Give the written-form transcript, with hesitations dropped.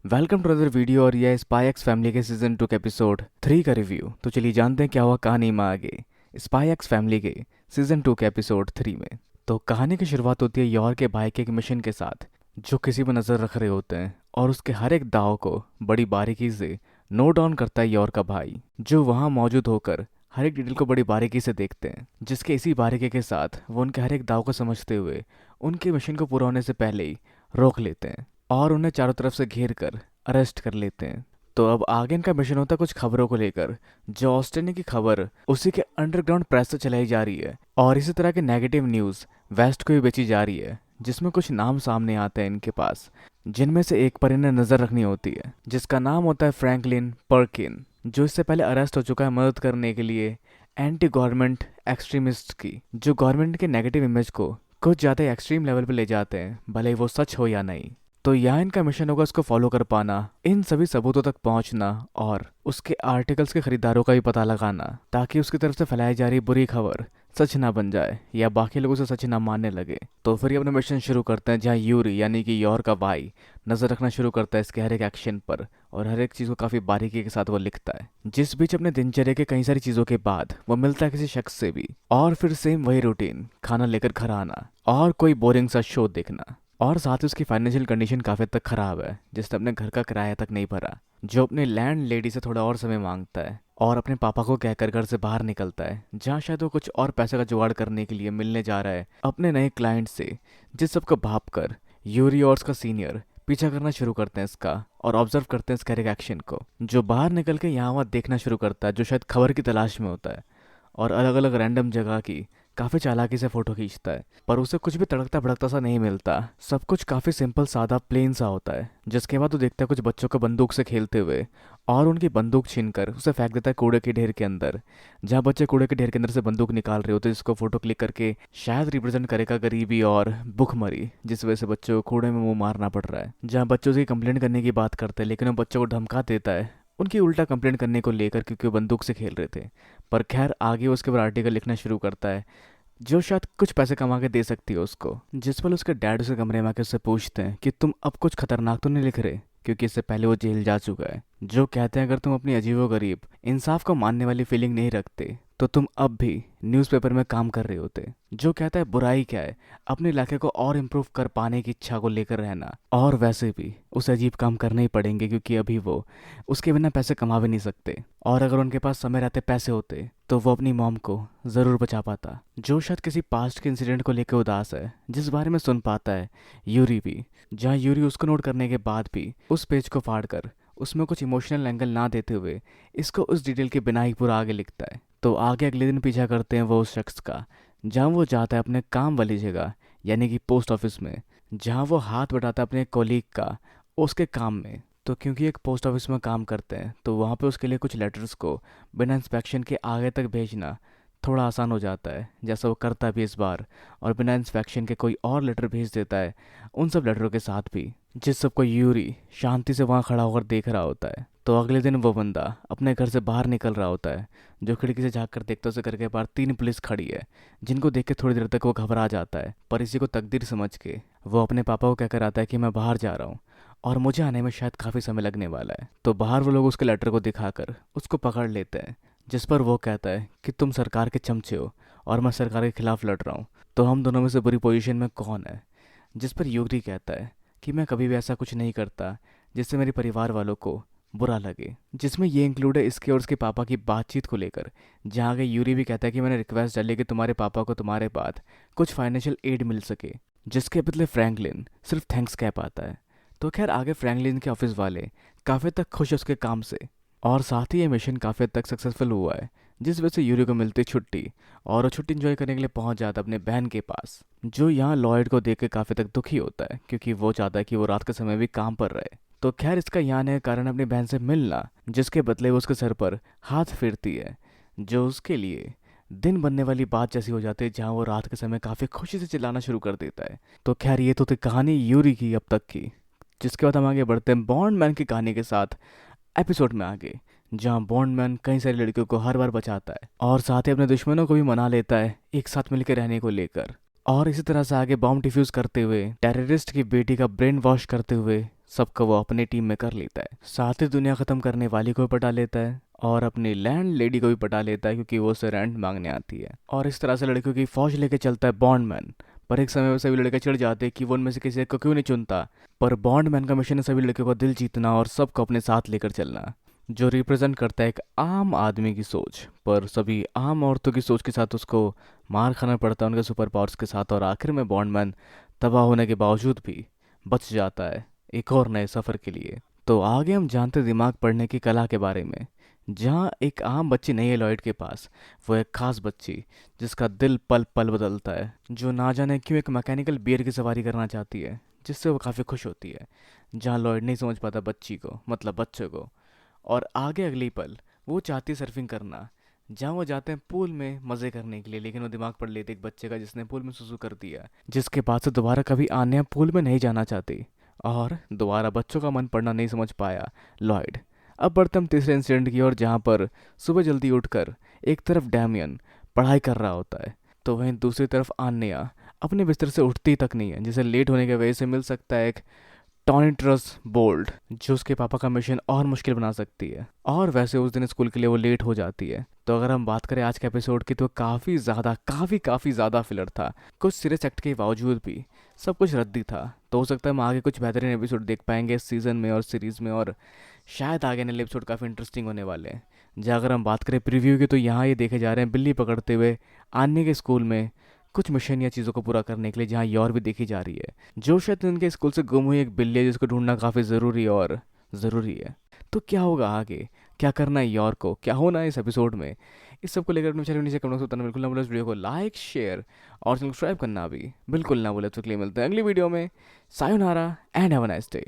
Welcome to other video और यह spy x family के सीजन 2 के एपिसोड 3 का रिव्यू। तो चलिए जानते हैं क्या हुआ कहानी में आगे स्पाई एक्स फैमिली के सीजन 2 के एपिसोड 3 में। तो कहानी की शुरुआत होती है यॉर के भाई के एक मिशन के साथ, जो किसी पर नज़र रख रहे होते हैं और उसके हर एक दाव को बड़ी बारीकी से नोट डाउन करता है यॉर का भाई, जो वहाँ मौजूद होकर हर एक डिटेल को बड़ी बारीकी से देखते हैं, जिसके इसी बारीकी के साथ वो उनके हर एक दाव को समझते हुए उनके मिशन को पूरा होने से पहले ही रोक लेते हैं और उन्हें चारों तरफ से घेर कर अरेस्ट कर लेते हैं। तो अब आगे इनका मिशन होता है कुछ खबरों को लेकर, जो ऑस्ट्रेलिया की खबर उसी के अंडरग्राउंड प्रेस से चलाई जा रही है और इसी तरह के नेगेटिव न्यूज़ वेस्ट को भी बेची जा रही है, जिसमें कुछ नाम सामने आते हैं इनके पास, जिनमें से एक पर इन्हें नज़र रखनी होती है, जिसका नाम होता है फ्रैंकलिन पर्किन, जो इससे पहले अरेस्ट हो चुका है मदद करने के लिए एंटी गवर्नमेंट एक्सट्रीमिस्ट की, जो गवर्नमेंट के नेगेटिव इमेज को कुछ ज़्यादा एक्सट्रीम लेवल पर ले जाते हैं, भले ही वो सच हो या नहीं। तो यहाँ इनका मिशन होगा उसको फॉलो कर पाना, इन सभी सबूतों तक पहुँचना और उसके आर्टिकल्स के खरीदारों का भी पता लगाना, ताकि उसकी तरफ से फैलाई जा रही बुरी खबर सच ना बन जाए या बाकी लोगों से सच ना मानने लगे। तो फिर ये अपना मिशन शुरू करते हैं, जहाँ यूरी यानी कि यॉर का भाई नज़र रखना शुरू करता है इसके हर एक एक्शन पर और हर एक चीज़ को काफ़ी बारीकी के साथ वो लिखता है। जिस बीच अपने दिनचर्या के कई सारी चीज़ों के बाद वो मिलता है किसी शख्स से भी और फिर सेम वही रूटीन, खाना लेकर घर आना और कोई बोरिंग सा शो देखना। और साथ ही उसकी फाइनेंशियल कंडीशन काफ़ी हद तक ख़राब है, जिसने अपने घर का किराया तक नहीं भरा, जो अपने लैंड लेडी से थोड़ा और समय मांगता है और अपने पापा को कहकर घर से बाहर निकलता है, जहाँ शायद वो कुछ और पैसे का जुगाड़ करने के लिए मिलने जा रहा है अपने नए क्लाइंट से। जिस सबको भाप कर यूरी और उसका सीनियर पीछा करना शुरू करते हैं इसका और ऑब्जर्व करते हैं इसके हर एक एक्शन को, जो बाहर निकल के यहाँ वहाँ देखना शुरू करता है, जो शायद खबर की तलाश में होता है और अलग अलग रैंडम जगह की काफ़ी चालाकी से फ़ोटो खींचता है, पर उसे कुछ भी तड़कता भड़कता सा नहीं मिलता। सब कुछ काफ़ी सिंपल सादा प्लेन सा होता है। जिसके बाद वो देखता है कुछ बच्चों को बंदूक से खेलते हुए और उनकी बंदूक छीनकर उसे फेंक देता है कूड़े के ढेर के अंदर, जहाँ बच्चे कूड़े के ढेर के अंदर से बंदूक निकाल रहे होते हैं, जिसको फोटो क्लिक करके शायद रिप्रेजेंट करेगा गरीबी और भुखमरी, जिस वजह से बच्चों को कूड़े में मुंह मारना पड़ रहा है। जहाँ बच्चों से कंप्लेंट करने की बात करते हैं, लेकिन वो बच्चों को धमका देता है उनकी उल्टा कंप्लेंट करने को लेकर, क्योंकि वो बंदूक से खेल रहे थे। पर खैर आगे उसके ऊपर आर्टिकल लिखना शुरू करता है, जो शायद कुछ पैसे कमा के दे सकती है उसको। जिस पर उसके डैड उसे कमरे में आके उससे पूछते हैं कि तुम अब कुछ खतरनाक तो नहीं लिख रहे, क्योंकि इससे पहले वो जेल जा चुका है। जो कहते हैं अगर तुम अपनी अजीबोगरीब इंसाफ को मानने वाली फीलिंग नहीं रखते तो तुम अब भी न्यूज़पेपर में काम कर रहे होते। जो कहता है बुराई क्या है, अपने इलाके को और इम्प्रूव कर पाने की इच्छा को लेकर रहना, और वैसे भी उसे अजीब काम करने ही पड़ेंगे, क्योंकि अभी वो उसके बिना पैसे कमा भी नहीं सकते, और अगर उनके पास समय रहते पैसे होते तो वो अपनी मॉम को ज़रूर बचा पाता, जो शायद किसी पास्ट के इंसिडेंट को लेकर उदास है, जिस बारे में सुन पाता है यूरी भी। जहाँ यूरी उसको नोट करने के बाद भी उस पेज को फाड़ कर उसमें कुछ इमोशनल एंगल ना देते हुए इसको उस डिटेल के बिना ही पूरा आगे लिखता है। तो आगे अगले दिन पीछा करते हैं वो उस शख्स का, जहाँ वो जाता है अपने काम वाली जगह यानी कि पोस्ट ऑफिस में, जहाँ वो हाथ बटाता है अपने कोलीग का उसके काम में। तो क्योंकि एक पोस्ट ऑफिस में काम करते हैं तो वहाँ पे उसके लिए कुछ लेटर्स को बिना इंस्पेक्शन के आगे तक भेजना थोड़ा आसान हो जाता है, जैसा वो करता भी इस बार, और बिना इंस्पेक्शन के कोई और लेटर भेज देता है उन सब लेटरों के साथ भी, जिस सबको यूरी शांति से वहाँ खड़ा होकर देख रहा होता है। तो अगले दिन वो बंदा अपने घर से बाहर निकल रहा होता है, जो खिड़की से झाँक कर देखता है उसे घर के बाहर 3 पुलिस खड़ी है, जिनको देख के थोड़ी देर तक वो घबरा जाता है, पर इसी को तकदीर समझ के वो अपने पापा को कहकर आता है कि मैं बाहर जा रहा हूँ और मुझे आने में शायद काफ़ी समय लगने वाला है। तो बाहर वो लोग उसके लेटर को दिखाकर उसको पकड़ लेते हैं, जिस पर वो कहता है कि तुम सरकार के चमचे हो और मैं सरकार के खिलाफ लड़ रहा हूँ, तो हम दोनों में से बुरी पोजीशन में कौन है। जिस पर यूरी कहता है कि मैं कभी भी ऐसा कुछ नहीं करता जिससे मेरे परिवार वालों को बुरा लगे, जिसमें ये इंक्लूड है इसके और उसके पापा की बातचीत को लेकर, जहाँ आगे यूरी भी कहता है कि मैंने रिक्वेस्ट डाली कि तुम्हारे पापा को तुम्हारे बाद कुछ फाइनेंशियल एड मिल सके, जिसके बदले फ्रैंकलिन सिर्फ थैंक्स कह पाता है। तो खैर आगे फ्रैंकलिन के ऑफिस वाले काफ़ी तक खुश है उसके काम से, और साथ ही ये मिशन काफ़ी हद तक सक्सेसफुल हुआ है, जिस वजह से यूरी को मिलती छुट्टी और वो छुट्टी इंजॉय करने के लिए पहुंच जाता है अपने बहन के पास, जो यहाँ लॉयड को देख के काफ़ी तक दुखी होता है, क्योंकि वो चाहता है कि वो रात के समय भी काम पर रहे। तो खैर इसका यहाँ आने का कारण अपनी बहन से मिलना, जिसके बदले वो उसके सर पर हाथ फेरती है, जो उसके लिए दिन बनने वाली बात जैसी हो जाती है, जहाँ वो रात के समय काफ़ी खुशी से चिल्लाना शुरू कर देता है। तो खैर ये तो थी कहानी यूरी की अब तक की, जिसके बाद हम आगे बढ़ते हैं बॉन्डमैन की कहानी के साथ एपिसोड में आगे, जहाँ बॉन्डमैन कई सारी लड़कियों को हर बार बचाता है और साथ ही अपने दुश्मनों को भी मना लेता है एक साथ मिलकर रहने को लेकर, और इसी तरह से आगे बॉम्ब डिफ्यूज करते हुए टेररिस्ट की बेटी का ब्रेन वॉश करते हुए सबको वो अपनी टीम में कर लेता है। साथ ही दुनिया ख़त्म करने वाली को भी पटा लेता है और अपनी लैंड लेडी को भी पटा लेता है क्योंकि वो उसे रेंट मांगने आती है। और इस तरह से लड़कियों की फौज लेके चलता है बॉन्डमैन। पर एक समय में सभी लड़के चिढ़ जाते हैं कि वो उनमें से किसी एक को क्यों नहीं चुनता। पर बॉन्डमैन का मिशन है सभी लड़कियों का दिल जीतना और सबको अपने साथ लेकर चलना, जो रिप्रेजेंट करता है एक आम आदमी की सोच। पर सभी आम औरतों की सोच के साथ उसको मार खाना पड़ता है उनके सुपर पावर्स के साथ, और आखिर में बॉन्डमैन तबाह होने के बावजूद भी बच जाता है एक और नए सफ़र के लिए। तो आगे हम जानते दिमाग पढ़ने की कला के बारे में, जहाँ एक आम बच्ची नहीं है लॉयड के पास। वो एक खास बच्ची जिसका दिल पल पल बदलता है, जो ना जाने क्यों एक मैकेनिकल बियर की सवारी करना चाहती है, जिससे वो काफ़ी खुश होती है। जहाँ लॉयड नहीं समझ पाता बच्ची को, मतलब बच्चे को। और आगे अगली पल वो चाहती है सर्फिंग करना, जहाँ वो जाते हैं पूल में मज़े करने के लिए, लेकिन वो दिमाग पढ़ लेते एक बच्चे का जिसने पूल में सुसु कर दिया, जिसके बाद से दोबारा कभी आन्या पूल में नहीं जाना चाहती। और दोबारा बच्चों का मन पढ़ना नहीं समझ पाया लॉयड। अब बढ़ते हम तीसरे इंसिडेंट की ओर, जहाँ पर सुबह जल्दी उठकर एक तरफ डैमियन पढ़ाई कर रहा होता है, तो वहीं दूसरी तरफ आन्या अपने बिस्तर से उठती तक नहीं है, जिसे लेट होने की वजह से मिल सकता है एक टॉनिट्रस बोल्ट, जो उसके पापा का मिशन और मुश्किल बना सकती है। और वैसे उस दिन स्कूल के लिए वो लेट हो जाती है। तो अगर हम बात करें आज के एपिसोड की, तो काफ़ी ज़्यादा फिलर था। कुछ सीरियस एक्ट के बावजूद भी सब कुछ रद्दी था। तो हो सकता है हम आगे कुछ बेहतरीन एपिसोड देख पाएंगे इस सीज़न में और सीरीज़ में, और शायद आगे नए एपिसोड काफ़ी इंटरेस्टिंग होने वाले हैं। जहाँ अगर हम बात करें प्रीव्यू की, तो यहाँ ये देखे जा रहे हैं बिल्ली पकड़ते हुए आने के स्कूल में कुछ मिशन या चीज़ों को पूरा करने के लिए, जहाँ यौर भी देखी जा रही है, जो शायद उनके स्कूल से गुम हुई एक बिल्ली है जिसको ढूंढना काफ़ी ज़रूरी है। तो क्या होगा आगे, क्या करना है यौर को, क्या होना है इस एपिसोड में, इस सब को लेकर अपने चैनल नीचे कमेंट बताना बिल्कुल ना भूलें। इस वीडियो को लाइक शेयर और सब्सक्राइब करना भी बिल्कुल ना भूलें। तो के लिए मिलते हैं अगली वीडियो में। Sayonara and have a nice day.